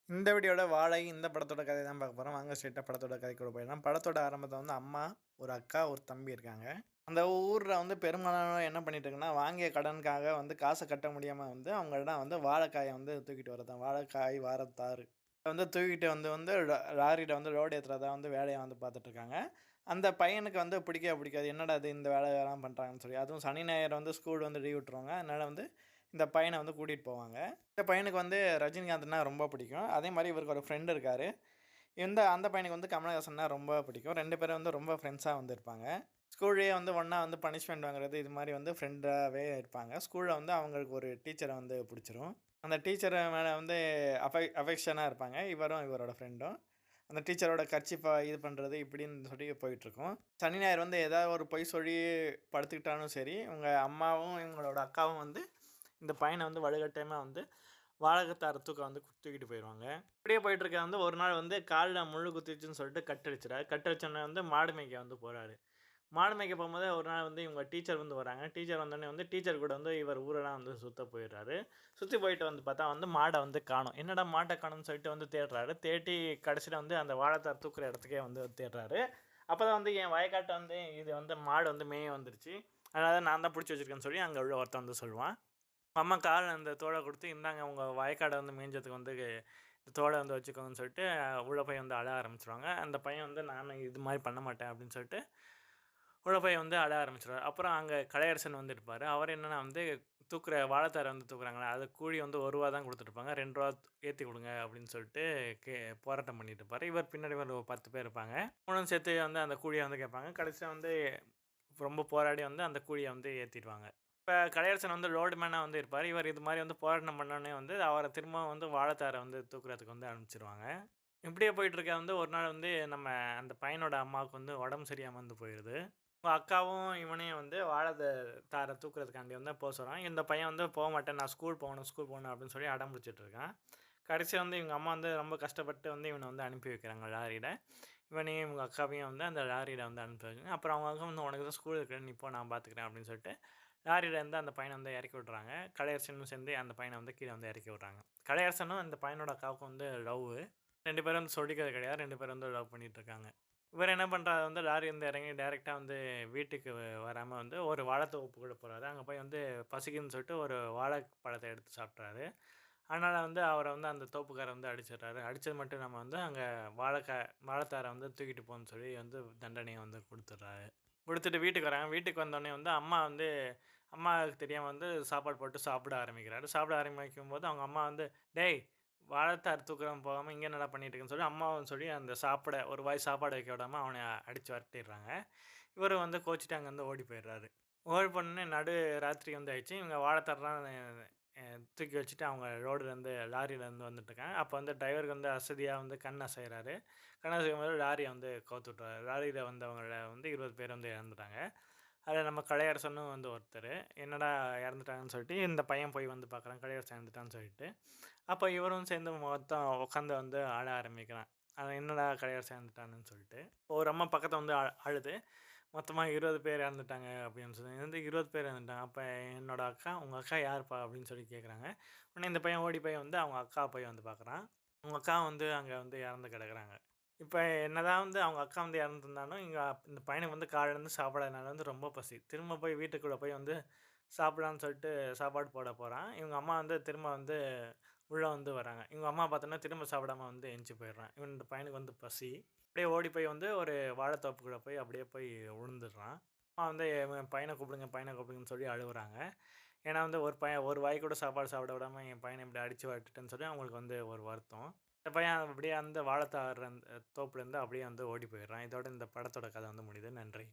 இந்த வீடியோட வாழை இந்த படத்தோட கதை தான் பார்க்க போகிறோம். வாங்க ஸ்ட்ரெயிட்டாக படத்தோட கதைக்குள்ள போயிடலாம். படத்தோட ஆரம்பத்தில் வந்து அம்மா, ஒரு அக்கா, ஒரு தம்பி இருக்காங்க. அந்த ஊரில் வந்து பெரும்பாலானோர் என்ன பண்ணிட்டு இருக்குன்னா, வாங்கிய கடனுக்காக வந்து காசை கட்ட முடியாமல் வந்து அவங்களிடம் வந்து வாழைக்காயை வந்து தூக்கிட்டு வரதான். வாழைக்காய், வாரத்தார் வந்து தூக்கிட்டு வந்து வந்து லாரியில் வந்து லோடு ஏற்றுறதா வந்து வேலையை வந்து பார்த்துட்ருக்காங்க. அந்த பையனுக்கு வந்து பிடிக்கவே பிடிக்காது. என்னடா இது இந்த வேலையெல்லாம் பண்ணுறாங்கன்னு சொல்லி. அதுவும் சனி ஞாயிறு வந்து ஸ்கூல் வந்து லீவ் விட்டுருவாங்க. அதனால் வந்து இந்த பையனை வந்து கூட்டிகிட்டு போவாங்க. இந்த பையனுக்கு வந்து ரஜினிகாந்த்னா ரொம்ப பிடிக்கும். அதே மாரி இவருக்கு ஒரு ஃப்ரெண்ட் இருக்காரு. அந்த பையனுக்கு வந்து கமலஹாசன்னா ரொம்ப பிடிக்கும். 2 பேரும் வந்து ரொம்ப ஃப்ரெண்ட்ஸா வந்து இருப்பாங்க. ஸ்கூல்லயே வந்து ஒண்ணா வந்து பனிஷ்மென்ட் வாங்குறது, இது மாரி வந்து ஃப்ரெண்டாவே இருப்பாங்க. ஸ்கூல்ல வந்து அவங்களுக்கு ஒரு டீச்சர வந்து புடிச்சிரும். அந்த டீச்சர் மேல வந்து அஃபெக்ஷனா இருப்பாங்க. இவரோட ஃப்ரெண்டும். அந்த டீச்சரோட கர்ச்சீஃப இது பண்றது இப்படின்னு சொல்லி போயிட்டுருக்கும். சனி, ஞாயிறு வந்து ஏதாவது ஒரு பொய் சொல்லி படுத்துக்கிட்டாலும் சரி, இவங்க அம்மாவும், இவங்களோட அக்காவும் வந்து இந்த பையன வந்து வலுக்கட்டாயமா வந்து வாழைத்தார வந்து தூக்கிட்டு போயிருவாங்க. இப்படியே போயிட்டுருக்க வந்து ஒரு நாள் வந்து கால்ல முள்ளு குத்திருச்சுன்னு சொல்லிட்டு கட்டடிச்சுறாரு. கட்டடிச்சோனே வந்து மாடு மேய்க்க வந்து போறாரு. மாடு மேய்க்க போம்போது ஒரு நாள் வந்து இவங்க டீச்சர் வந்து வராங்க. டீச்சர் வந்தோனே வந்து டீச்சர் கூட வந்து இவர் ஊரெல்லாம் வந்து சுத்த போயிடுறாரு. சுத்தி போயிட்டு வந்து பார்த்தா வந்து மாட வந்து காணோம். என்னடா மாட்ட காணோம்னு சொல்லிட்டு வந்து தேடுறாரு. தேடி கடைசியில வந்து அந்த வாழைத்தார் தூக்குற இடத்துக்கே வந்து தேடுறாரு. அப்பதான் வந்து என் வயக்காட்ட வந்து இது வந்து மாடு வந்து மேய வந்துருச்சு. அதனால நான் தான் புடிச்சு வச்சிருக்கேன்னு சொல்லி அங்க உள்ள ஒருத்தன் வந்து சொல்லுவான். அம்மா கால் அந்த தோட குடுத்து, "இந்தாங்க உங்க வயக்காட வந்து மேய்ஞ்சதுக்கு வந்து இந்த தோட வந்து வச்சுக்கோங்கன்னு" சொல்லிட்டு, உள்ள போய் வந்து அழ ஆரம்பிச்சுருவாங்க. அந்த பையன் வந்து, "நானு இது மாரி பண்ண மாட்டேன்" அப்படின்னு சொல்லிட்டு, உள்ள போய் வந்து அழ ஆரம்பிச்சுருவாரு. அப்புறம் அங்க கலையரசன் வந்து இருப்பாரு. அவர் என்னன்னா வந்து தூக்குற வாழைத்தார வந்து தூக்குறாங்கல்ல, அதுக்கு கூலி வந்து ரூ. 1 தான் குடுத்துட்டுருப்பாங்க. ரூ. 2 ஏத்தி குடுங்க அப்படின்னு சொல்லிட்டு கே போராட்டம் பண்ணிட்டு இருப்பாரு. இவர் பின்னாடி ஒரு 10 பேர் இருப்பாங்க. அவங்களும் சேர்த்து வந்து அந்த கூலிய வந்து கேட்பாங்க. கடைசியா வந்து ரொம்ப போராடி வந்து அந்த கூலிய வந்து ஏத்திருவாங்க. இப்ப கலையரசன் வந்து லோடு மேனா வந்து இருப்பாரு. இவர் இது மாரி வந்து போராட்டம் பண்ணோனே வந்து அவர திரும்பவும் வந்து வாழைத்தார வந்து தூக்குறதுக்கு வந்து அனுப்பிச்சுருவாங்க. இப்படியே போயிட்டுருக்க வந்து ஒரு நாள் வந்து நம்ம அந்த பையனோட அம்மாவுக்கு வந்து உடம்பு சரியில்லாம வந்து போயிருது. அவங்க அக்காவும் இவனையும் வந்து தார தூக்குறதுக்காண்டி வந்து சொல்றாங்க. இந்த பையன் வந்து போமாட்டேன் நான் ஸ்கூல் போகணும், ஸ்கூல் போகணும் அப்படின்னு சொல்லி அடம் பிடிச்சிட்டு இருக்கான். கடைசியா வந்து இவங்க அம்மா வந்து ரொம்ப கஷ்டப்பட்டு வந்து இவன வந்து அனுப்பி வைக்கிறாங்க லாரியில. இவனையும் இவங்க அக்காவையும் வந்து அந்த லாரியில வந்து அனுப்பி வைக்கிறாங்க. அப்புறம் அவங்க அக்கா வந்து "உனக்கு தான் ஸ்கூல் இருக்குல்ல, நீ போ நான் பார்த்துக்கிறேன்" அப்படின்னு சொல்லிட்டு லாரியிலேருந்து அந்த பையன வந்து இறக்கி விட்றாங்க. கலையரசனும் சேர்ந்து அந்த பையன வந்து கீழ வந்து இறக்கி விட்றாங்க. கலையரசனும் அந்த பையனோட அக்காவுக்கும் வந்து லவ்வு. 2 பேரும் வந்து சொல்லிக்கிறது கிடையாது. 2 பேரும் வந்து லவ் பண்ணிட்டு இருக்காங்க. இவரு என்ன பண்றாரு வந்து லாரிலருந்து இறங்கி டைரக்ட்டா வந்து வீட்டுக்கு வராம வந்து ஒரு வாழைத்தோப்புக்குள்ள போறாரு. அங்க போய் வந்து பசிக்குதுன்னு சொல்லிட்டு ஒரு வாழைப்பழத்த எடுத்து சாப்பிட்றாரு. அதனால வந்து அவர வந்து அந்த தோப்புக்காரர் வந்து அடிச்சிடுறாரு. அடிச்சது மட்டும் இல்லாம வந்து அங்க வாழைத்தார வந்து தூக்கிட்டு போன்னு சொல்லி வந்து தண்டனைய வந்து குடுத்துடுறாரு. குடுத்துட்டு வீட்டுக்கு வராங்க. வீட்டுக்கு வந்தோனே வந்து அம்மாவுக்கு தெரியாம வந்து சாப்பாடு போட்டு சாப்பிட ஆரம்பிக்கிறாரு. சாப்பிட ஆரம்பிக்கும்போது அவங்க அம்மா வந்து, "டேய்! வாழைத்தார் தூக்குறவன் போகாம இங்க என்னடா பண்ணிட்டு இருக்கன்னு" சொல்லி அம்மாவும் சொல்லி அந்த ஒரு வாய் சாப்பாடு வைக்க விடாம அவன அடிச்சு விரட்டிடுறாங்க. இவரும் வந்து கோச்சிட்டு அங்கேருந்து ஓடி போயிடுறாரு. ஓடி போனோனே ராத்திரி வந்து ஆயிடுச்சு. இவங்க வாழைத்தார்லாம் தூக்கி வச்சுட்டு அவங்க லாரிலேருந்து வந்துட்டுருக்காங்க. அப்போ வந்து டிரைவருக்கு வந்து அசதியா வந்து கண் அசைறாரு. கண் அசைக்கும்போது லாரிய வந்து கவுத்து விட்டுறாரு. லாரியில வந்தவங்கள வந்து 20 பேர் வந்து இறந்துட்டாங்க. அதில நம்ம கலையரசனும் வந்து ஒருத்தரு. என்னடா இறந்துட்டாங்கன்னு சொல்லிட்டு இந்த பையன் போய் வந்து பார்க்குறான். கலையரசன் இறந்துட்டான்னு சொல்லிட்டு. அப்ப இவரும் சேர்ந்து மொத்தம் உட்காந்து வந்து அழ ஆரம்பிக்கிறான். என்னடா கடைசியா இறந்துட்டானுன்னு சொல்லிட்டு. ஒரு அம்மா பக்கத்துல வந்து அழுது, மொத்தமா 20 பேர் இறந்துட்டாங்க அப்படின்னு சொல்லி. வந்து 20 பேர் இறந்துட்டாங்க. அப்ப என்னோட அக்கா, "உங்க அக்கா யாருப்பா?" அப்படின்னு சொல்லி கேட்குறாங்க. உடனே இந்த பையன் ஓடி போய் வந்து அவங்க அக்காவ போய் வந்து பார்க்குறான். அவங்க அக்கா வந்து அங்க வந்து இறந்து கிடக்குறாங்க. இப்ப என்னதான் வந்து அவங்க அக்கா வந்து இறந்துருந்தாலும், இந்த பையனுக்கு வந்து காலைலருந்து சாப்பிடாதனால வந்து ரொம்ப பசி. திரும்ப போய் வீட்டுக்குள்ள போய் வந்து சாப்பிடலான்னு சொல்லிட்டு சாப்பாடு போட போறான். இவங்க அம்மா வந்து திரும்ப வந்து உள்ள வந்து வராங்க. இவங்க அம்மா பார்த்தோன்னே திரும்ப சாப்பிடாம வந்து எந்திச்சு போயிடுறான். இந்த பையனுக்கு வந்து பசி. அப்படியே ஓடி போய் வந்து ஒரு வாழைத்தோப்புக்குள்ள போய் அப்படியே போய் விழுந்துடுறான். அம்மா வந்து என் பையன கூப்பிடுங்க, பையன கூப்பிடுங்கன்னு சொல்லி அழுவுறாங்க. ஏன்னா வந்து ஒரு பையன் ஒரு வாய் கூட சாப்பாடு சாப்பிட விடாம என் பையன இப்படி அடிச்சு விட்டுட்டேன்னு சொல்லி அவங்களுக்கு வந்து ஒரு வருத்தம். இந்த பையன் அப்படியே அந்த வாழைத்தார் தோப்புலேருந்து அப்படியே வந்து ஓடி போயிடுறான். இதோட இந்த படத்தோட கதை வந்து முடியுது. நன்றி.